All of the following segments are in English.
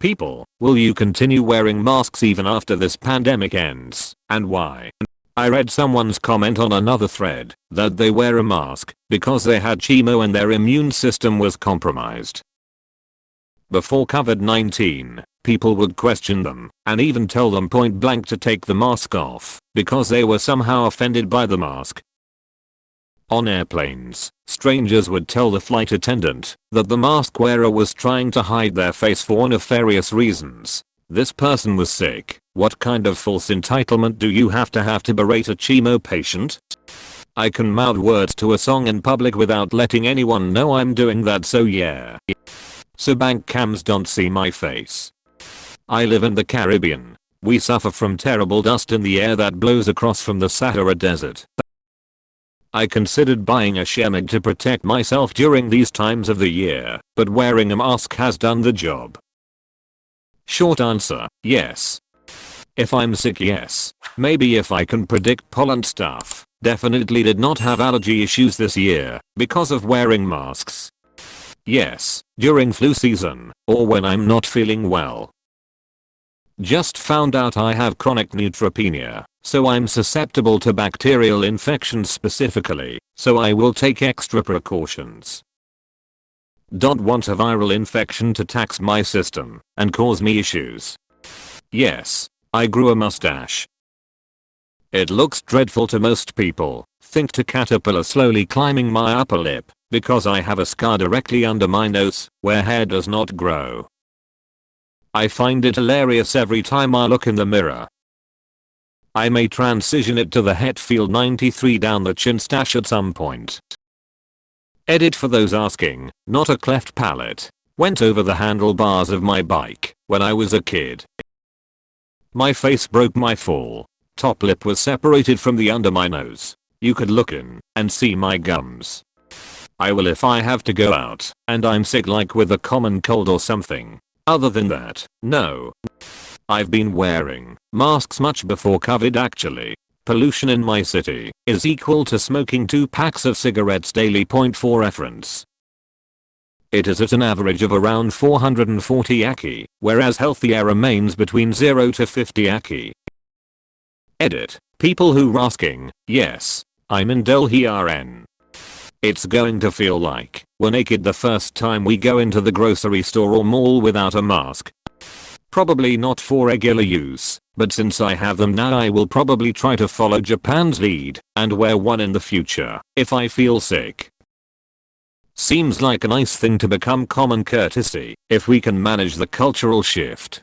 People, will you continue wearing masks even after this pandemic ends, and why? I read someone's comment on another thread that they wear a mask because they had chemo and their immune system was compromised. Before COVID-19, people would question them and even tell them point blank to take the mask off because they were somehow offended by the mask. On airplanes, strangers would tell the flight attendant that the mask wearer was trying to hide their face for nefarious reasons. This person was sick. What kind of false entitlement do you have to berate a chemo patient? I can mouth words to a song in public without letting anyone know I'm doing that, so yeah. So bank cams don't see my face. I live in the Caribbean. We suffer from terrible dust in the air that blows across from the Sahara Desert. I considered buying a Shemagh to protect myself during these times of the year, but wearing a mask has done the job. Short answer, yes. If I'm sick, yes. Maybe if I can predict pollen stuff. Definitely did not have allergy issues this year because of wearing masks. Yes, during flu season, or when I'm not feeling well. Just found out I have chronic neutropenia, so I'm susceptible to bacterial infections specifically, so I will take extra precautions. Don't want a viral infection to tax my system and cause me issues. Yes, I grew a mustache. It looks dreadful to most people. Think to caterpillar slowly climbing my upper lip because I have a scar directly under my nose where hair does not grow. I find it hilarious every time I look in the mirror. I may transition it to the Hetfield 93 down the chin stash at some point. Edit for those asking, not a cleft palate. Went over the handlebars of my bike when I was a kid. My face broke my fall. Top lip was separated from the under my nose. You could look in and see my gums. I will if I have to go out and I'm sick, like with a common cold or something. Other than that, no. I've been wearing masks much before COVID actually. Pollution in my city is equal to smoking 2 packs of cigarettes daily. Point for reference. It is at an average of around 440 ACI, whereas healthy air remains between 0 to 50 ACI. Edit. People who are asking, yes, I'm in Delhi RN. It's going to feel like we're naked the first time we go into the grocery store or mall without a mask. Probably not for regular use, but since I have them now I will probably try to follow Japan's lead and wear one in the future if I feel sick. Seems like a nice thing to become common courtesy if we can manage the cultural shift.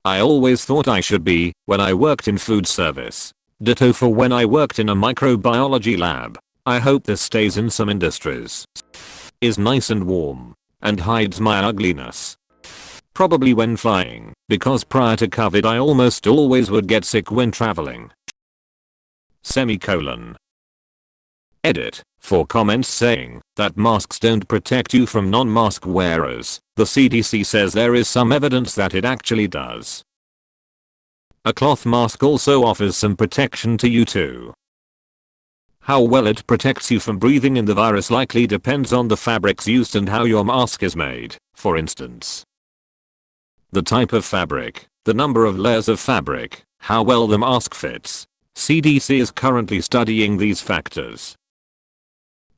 I always thought I should be when I worked in food service. Ditto for when I worked in a microbiology lab. I hope this stays in some industries. Is nice and warm and hides my ugliness. Probably when flying, because prior to COVID I almost always would get sick when traveling. Semicolon. Edit. For comments saying that masks don't protect you from non-mask wearers, the CDC says there is some evidence that it actually does. A cloth mask also offers some protection to you too. How well it protects you from breathing in the virus likely depends on the fabrics used and how your mask is made, for instance. The type of fabric, the number of layers of fabric, how well the mask fits. CDC is currently studying these factors.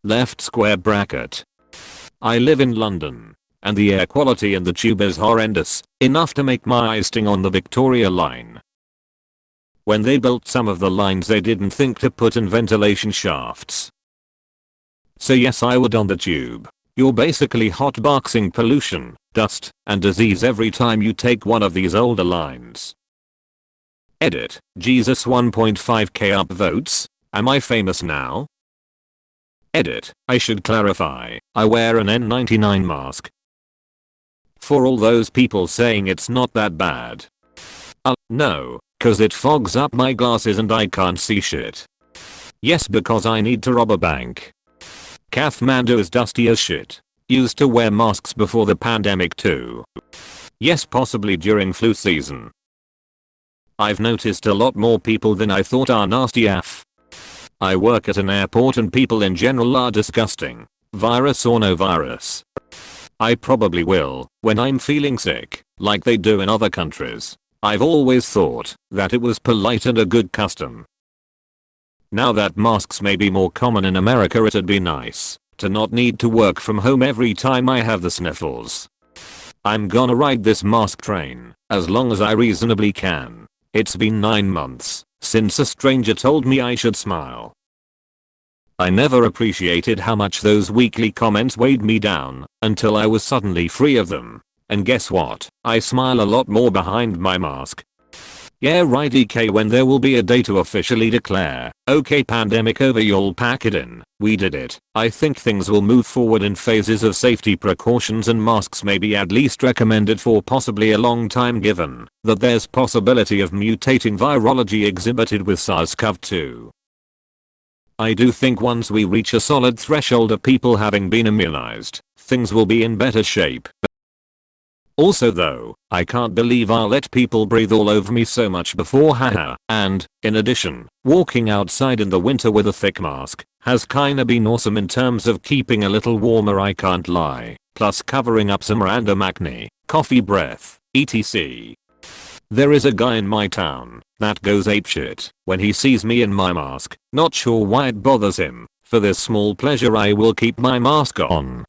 Left square bracket. I live in London, and the air quality in the tube is horrendous, enough to make my eyes sting on the Victoria line. When they built some of the lines they didn't think to put in ventilation shafts. So yes, I would on the tube. You're basically hotboxing pollution, dust, and disease every time you take one of these older lines. Edit. Jesus 1.5k upvotes. Am I famous now? Edit. I should clarify, I wear an N99 mask. For all those people saying it's not that bad. No, cause it fogs up my glasses and I can't see shit. Yes, because I need to rob a bank. Kathmandu is dusty as shit. Used to wear masks before the pandemic too. Yes, possibly during flu season. I've noticed a lot more people than I thought are nasty AF. I work at an airport and people in general are disgusting. Virus or no virus. I probably will when I'm feeling sick. like they do in other countries. I've always thought that it was polite and a good custom. Now that masks may be more common in America, it'd be nice to not need to work from home every time I have the sniffles. I'm gonna ride this mask train as long as I reasonably can. It's been 9 months since a stranger told me I should smile. I never appreciated how much those weekly comments weighed me down until I was suddenly free of them. And guess what? I smile a lot more behind my mask. Yeah right EK, when there will be a day to officially declare, okay pandemic over, you'll pack it in, we did it. I think things will move forward in phases of safety precautions, and masks may be at least recommended for possibly a long time, given that there's possibility of mutating virology exhibited with SARS-CoV-2. I do think once we reach a solid threshold of people having been immunized, things will be in better shape. Also though, I can't believe I'll let people breathe all over me so much before, haha. And, in addition, walking outside in the winter with a thick mask has kinda been awesome in terms of keeping a little warmer, I can't lie. Plus covering up some random acne, coffee breath, etc. There is a guy in my town that goes apeshit when he sees me in my mask. Not sure why it bothers him. For this small pleasure I will keep my mask on.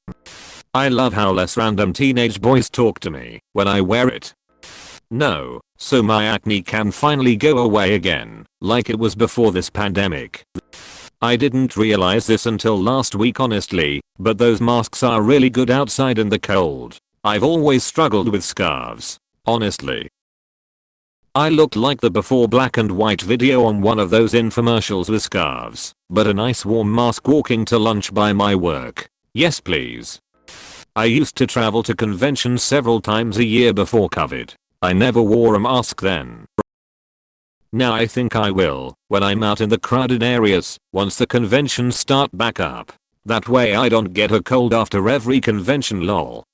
I love how less random teenage boys talk to me when I wear it. No, so my acne can finally go away again, like it was before this pandemic. I didn't realize this until last week honestly, but those masks are really good outside in the cold. I've always struggled with scarves, honestly. I looked like the before black and white video on one of those infomercials with scarves, but a nice warm mask walking to lunch by my work. Yes please. I used to travel to conventions several times a year before COVID. I never wore a mask then. Now I think I will when I'm out in the crowded areas once the conventions start back up. That way I don't get a cold after every convention, lol.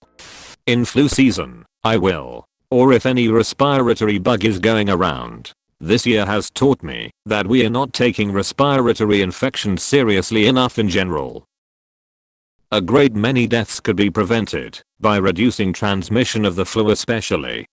In flu season, I will. Or if any respiratory bug is going around. This year has taught me that we are not taking respiratory infections seriously enough in general. A great many deaths could be prevented by reducing transmission of the flu especially.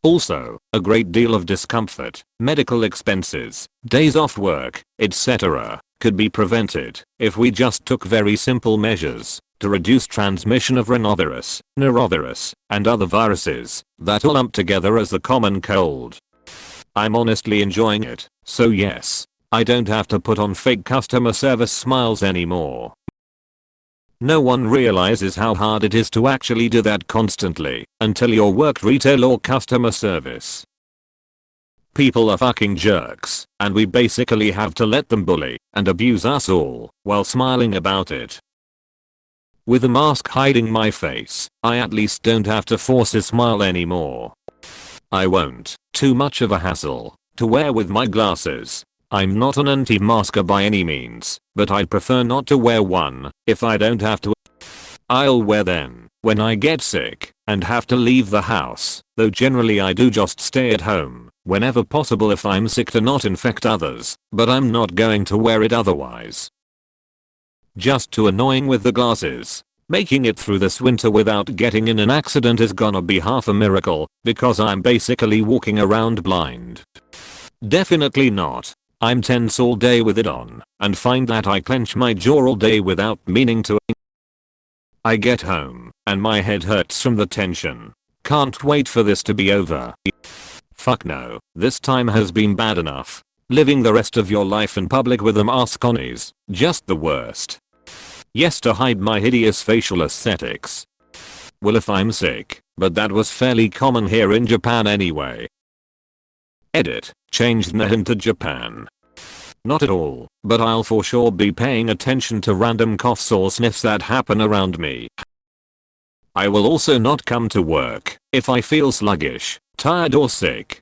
Also, a great deal of discomfort, medical expenses, days off work, etc. could be prevented if we just took very simple measures to reduce transmission of rhinovirus, norovirus, and other viruses that all lump together as the common cold. I'm honestly enjoying it, so yes, I don't have to put on fake customer service smiles anymore. No one realizes how hard it is to actually do that constantly until you work retail or customer service. People are fucking jerks, and we basically have to let them bully and abuse us all while smiling about it. With a mask hiding my face, I at least don't have to force a smile anymore. I won't. Too much of a hassle to wear with my glasses. I'm not an anti-masker by any means, but I'd prefer not to wear one if I don't have to. I'll wear them when I get sick and have to leave the house, though generally I do just stay at home whenever possible if I'm sick to not infect others, but I'm not going to wear it otherwise. Just too annoying with the glasses. Making it through this winter without getting in an accident is gonna be half a miracle because I'm basically walking around blind. Definitely not. I'm tense all day with it on and find that I clench my jaw all day without meaning to. I get home and my head hurts from the tension. Can't wait for this to be over. Fuck no, this time has been bad enough. Living the rest of your life in public with a mask on is just the worst. Yes, to hide my hideous facial aesthetics. Well, if I'm sick, but that was fairly common here in Japan anyway. Edit. Changed Nahan to Japan. Not at all, but I'll for sure be paying attention to random coughs or sniffs that happen around me. I will also not come to work if I feel sluggish, tired or sick.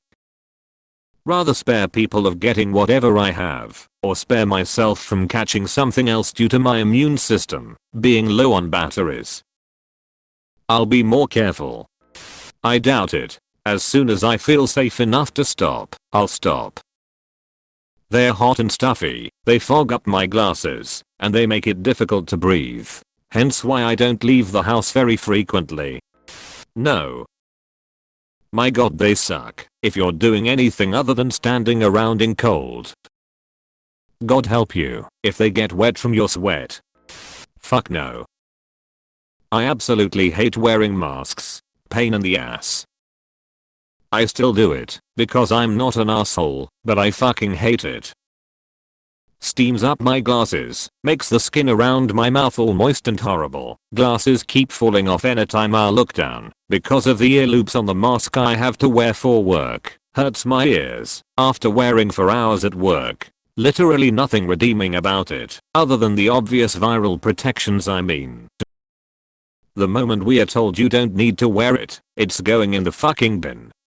Rather spare people of getting whatever I have, or spare myself from catching something else due to my immune system being low on batteries. I'll be more careful. I doubt it. As soon as I feel safe enough to stop, I'll stop. They're hot and stuffy, they fog up my glasses, and they make it difficult to breathe. Hence why I don't leave the house very frequently. No. My god, they suck if you're doing anything other than standing around in cold. God help you if they get wet from your sweat. Fuck no. I absolutely hate wearing masks. Pain in the ass. I still do it because I'm not an asshole, but I fucking hate it. Steams up my glasses, makes the skin around my mouth all moist and horrible. Glasses keep falling off anytime I look down because of the ear loops on the mask I have to wear for work. Hurts my ears after wearing for hours at work. Literally nothing redeeming about it other than the obvious viral protections, I mean. The moment we are told you don't need to wear it, it's going in the fucking bin.